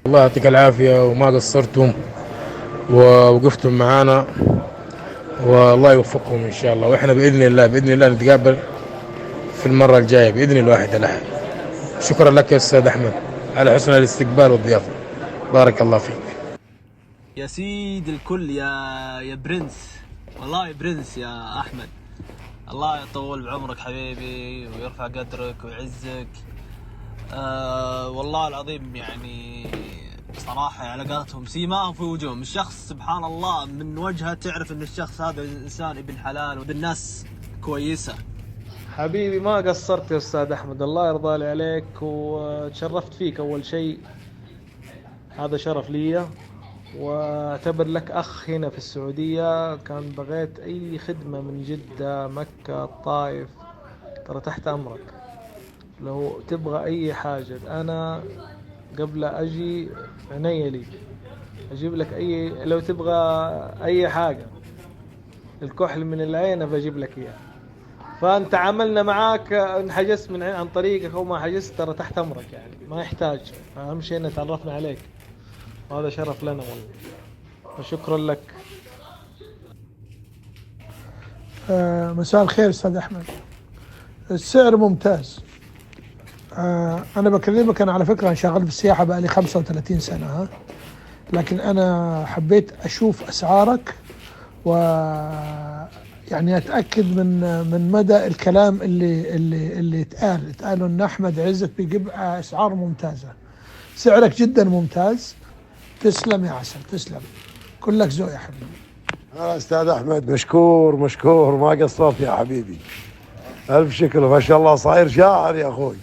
الله يعطيك العافية وما قصرتم ووقفتم معانا، والله يوفقكم إن شاء الله. وإحنا بإذن الله نتقابل في المرة الجاية بإذن الواحد الأحد. شكرا لك يا أستاذ أحمد على حسن الاستقبال والضيافة. بارك الله فيك يا سيد الكل، يا برنس، والله يا برنس يا أحمد. الله يطول بعمرك حبيبي ويرفع قدرك ويعزك. والله العظيم يعني صراحة علاقاتهم سيماهم في وجوههم. الشخص سبحان الله من وجهه تعرف ان الشخص هذا انسان ابن حلال وبالناس كويسة. حبيبي ما قصرت يا أستاذ أحمد، الله يرضى لي عليك وتشرفت فيك. أول شيء هذا شرف لي، واعتبر لك أخ هنا في السعودية. كان بغيت أي خدمة من جدة مكة الطائف ترى تحت أمرك. لو تبغى أي حاجة أنا قبل أجي عيني لي أجيب لك لو تبغى أي حاجة، الكحل من العين بجيب لك إياه. فأنت عملنا معاك إن حجزت عن طريقك أو ما حجزت ترى تحت أمرك، يعني ما يحتاج. أهم شيء إن تعرفنا عليك، وهذا شرف لنا والله، وشكرا لك. مساء الخير أستاذ أحمد. السعر ممتاز. أنا بكلمك، أنا على فكرة أنا شغال في السياحة بقالي 35 سنة لكن أنا حبيت أشوف أسعارك و يعني أتأكد من مدى الكلام اللي اتقال إن أحمد عزت بيجيب أسعار ممتازة. سعرك جدا ممتاز. تسلم يا عسل، تسلم، كلك ذوق يا حبيبي. أستاذ أحمد مشكور ما قصرت يا حبيبي. ألف شكر، ما شاء الله صاير شاعر يا أخوي.